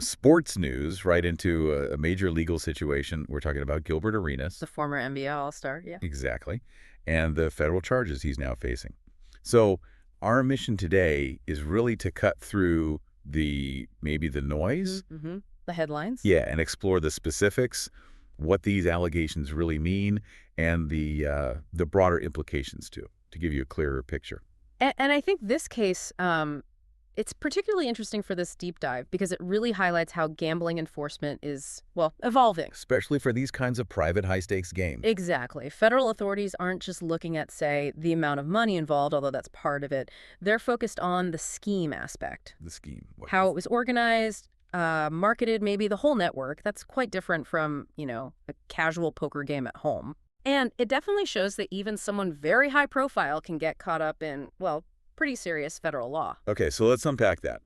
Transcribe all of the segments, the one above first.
Sports news right into a major legal situation. We're talking about Gilbert Arenas. The former NBA All-Star, yeah. Exactly. And the federal charges he's now facing. So our mission today is really to cut through maybe the noise. Mm-hmm. The headlines. Yeah, and explore the specifics, what these allegations really mean, and the broader implications to give you a clearer picture. And I think this case, it's particularly interesting for this deep dive because it really highlights how gambling enforcement is, well, evolving. Especially for these kinds of private high-stakes games. Exactly. Federal authorities aren't just looking at, say, the amount of money involved, although that's part of it. They're focused on the scheme aspect. The scheme. How it was organized, marketed, maybe the whole network. That's quite different from, a casual poker game at home. And it definitely shows that even someone very high profile can get caught up in, well, pretty serious federal law. Okay, so let's unpack that.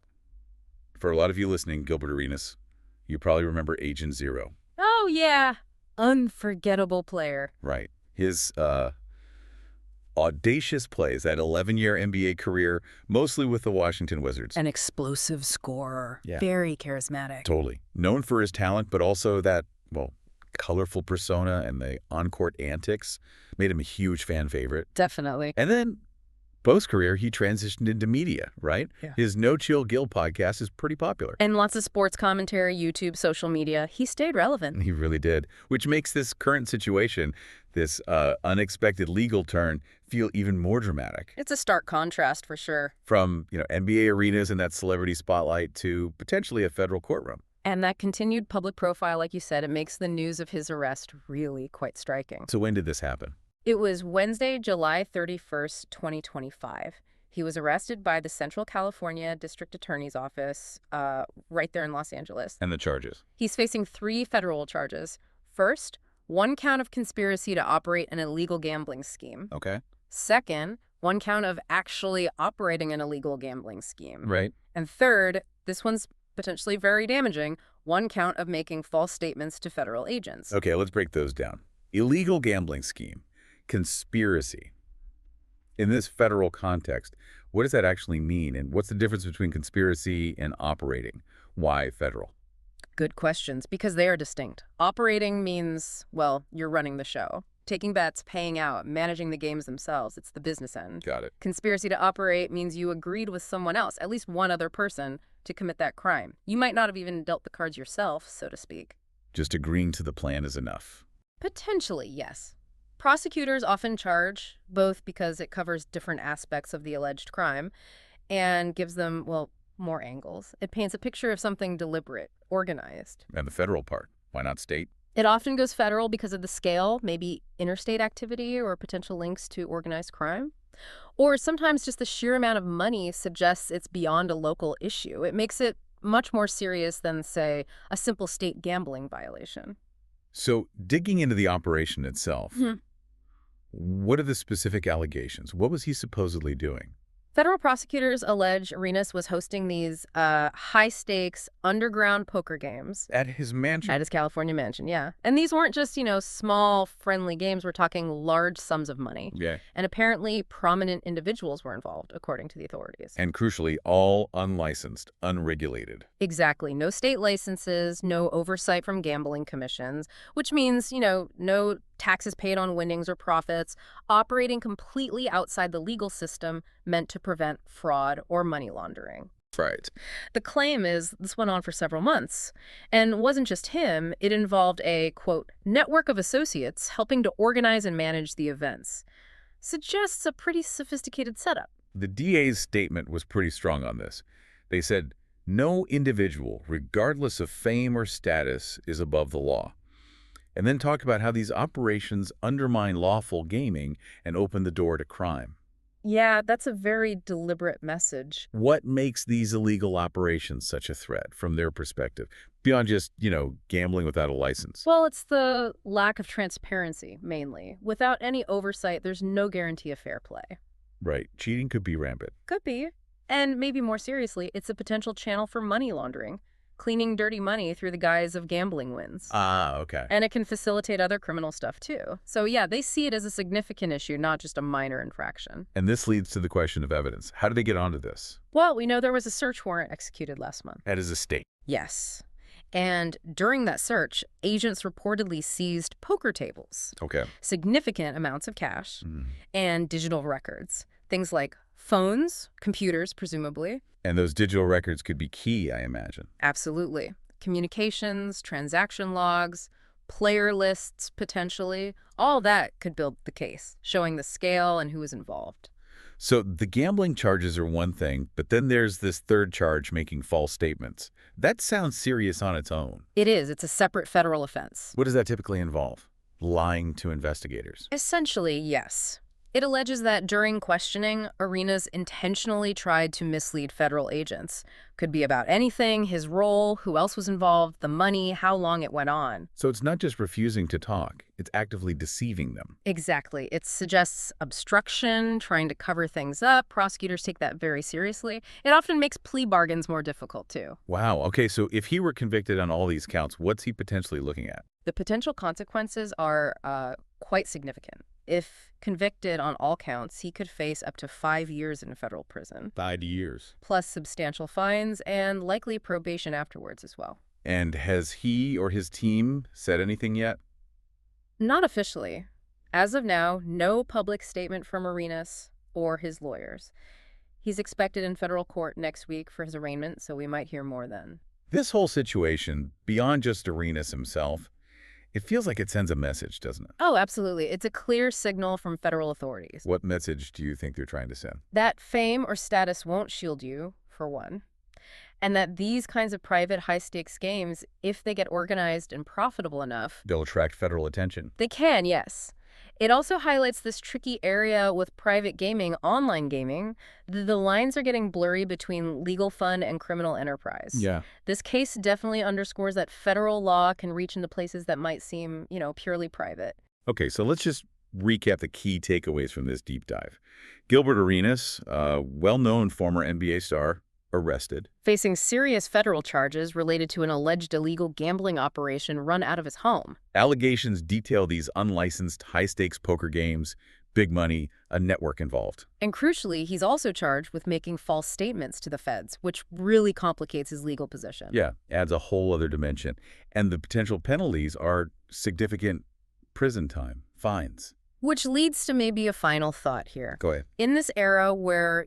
For a lot of you listening, Gilbert Arenas, you probably remember Agent Zero. Oh, yeah. Unforgettable player. Right. His audacious plays, that 11-year NBA career, mostly with the Washington Wizards. An explosive scorer. Yeah. Very charismatic. Totally. Known for his talent, but also that, well, colorful persona and the on-court antics made him a huge fan favorite. Definitely. And then post-career, he transitioned into media, right? Yeah. His No Chill Gil podcast is pretty popular. And lots of sports commentary, YouTube, social media. He stayed relevant. He really did, which makes this current situation, this unexpected legal turn, feel even more dramatic. It's a stark contrast for sure. From, NBA arenas and that celebrity spotlight to potentially a federal courtroom. And that continued public profile, like you said, it makes the news of his arrest really quite striking. So when did this happen? It was Wednesday, July 31st, 2025. He was arrested by the Central California District Attorney's Office right there in Los Angeles. And the charges? He's facing 3 federal charges. First, 1 count of conspiracy to operate an illegal gambling scheme. Okay. Second, 1 count of actually operating an illegal gambling scheme. Right. And third, this one's potentially very damaging, 1 count of making false statements to federal agents. Okay, let's break those down. Illegal gambling scheme. Conspiracy. In this federal context, what does that actually mean? And what's the difference between conspiracy and operating? Why federal? Good questions, because they are distinct. Operating means, well, you're running the show. Taking bets, paying out, managing the games themselves. It's the business end. Got it. Conspiracy to operate means you agreed with someone else, at least one other person, to commit that crime. You might not have even dealt the cards yourself, so to speak. Just agreeing to the plan is enough. Potentially, yes. Prosecutors often charge, both because it covers different aspects of the alleged crime and gives them, well, more angles. It paints a picture of something deliberate, organized. And the federal part, why not state? It often goes federal because of the scale, maybe interstate activity or potential links to organized crime. Or sometimes just the sheer amount of money suggests it's beyond a local issue. It makes it much more serious than, say, a simple state gambling violation. So digging into the operation itself, what are the specific allegations? What was he supposedly doing? Federal prosecutors allege Arenas was hosting these high-stakes underground poker games. At his mansion? At his California mansion, yeah. And these weren't just, small, friendly games. We're talking large sums of money. Yeah. And apparently prominent individuals were involved, according to the authorities. And crucially, all unlicensed, unregulated. Exactly. No state licenses, no oversight from gambling commissions, which means, no taxes paid on winnings or profits, operating completely outside the legal system meant to prevent fraud or money laundering. Right. The claim is this went on for several months, and wasn't just him. It involved a, quote, network of associates helping to organize and manage the events. Suggests a pretty sophisticated setup. The DA's statement was pretty strong on this. They said, no individual, regardless of fame or status, is above the law. And then talk about how these operations undermine lawful gaming and open the door to crime. Yeah, that's a very deliberate message. What makes these illegal operations such a threat from their perspective, beyond just, gambling without a license? Well, it's the lack of transparency, mainly. Without any oversight, there's no guarantee of fair play. Right. Cheating could be rampant. Could be. And maybe more seriously, it's a potential channel for money laundering. Cleaning dirty money through the guise of gambling wins. Ah, okay. And it can facilitate other criminal stuff, too. So, yeah, they see it as a significant issue, not just a minor infraction. And this leads to the question of evidence. How did they get onto this? Well, we know there was a search warrant executed last month. At his estate. Yes. And during that search, agents reportedly seized poker tables, Okay. significant amounts of cash, Mm. and digital records. Things like phones, computers, presumably. And those digital records could be key, I imagine. Absolutely. Communications, transaction logs, player lists, potentially. All that could build the case, showing the scale and who was involved. So the gambling charges are one thing, but then there's this third charge, making false statements. That sounds serious on its own. It is. It's a separate federal offense. What does that typically involve? Lying to investigators. Essentially, yes. It alleges that during questioning, Arenas intentionally tried to mislead federal agents. Could be about anything, his role, who else was involved, the money, how long it went on. So it's not just refusing to talk, it's actively deceiving them. Exactly. It suggests obstruction, trying to cover things up. Prosecutors take that very seriously. It often makes plea bargains more difficult, too. Wow, okay, so if he were convicted on all these counts, what's he potentially looking at? The potential consequences are quite significant. If convicted on all counts, he could face up to 5 years in federal prison, 5 years. plus substantial fines and likely probation afterwards as well. And has he or his team said anything yet? Not officially. As of now, no public statement from Arenas or his lawyers. He's expected in federal court next week for his arraignment, so we might hear more then. This whole situation, beyond just Arenas himself, it feels like it sends a message, doesn't it? Oh, absolutely. It's a clear signal from federal authorities. What message do you think they're trying to send? That fame or status won't shield you, for one, and that these kinds of private high-stakes games, if they get organized and profitable enough, They'll attract federal attention. they can, yes. It also highlights this tricky area with private gaming, online gaming. The lines are getting blurry between legal fun and criminal enterprise. Yeah. This case definitely underscores that federal law can reach into places that might seem, purely private. Okay, so let's just recap the key takeaways from this deep dive. Gilbert Arenas, a well-known former NBA star, arrested. Facing serious federal charges related to an alleged illegal gambling operation run out of his home. Allegations detail these unlicensed high-stakes poker games, big money, a network involved. And crucially, he's also charged with making false statements to the feds, which really complicates his legal position. Yeah, adds a whole other dimension. And the potential penalties are significant prison time, fines. Which leads to maybe a final thought here. Go ahead. In this era where,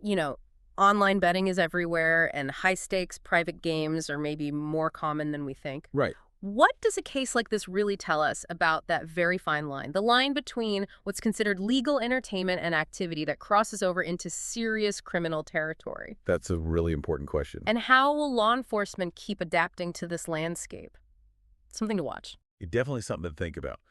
online betting is everywhere and high-stakes private games are maybe more common than we think, Right. what does a case like this really tell us about that very fine line, the line between what's considered legal entertainment and activity that crosses over into serious criminal territory? That's a really important question. And how will law enforcement keep adapting to this landscape? Something to watch. It's definitely something to think about.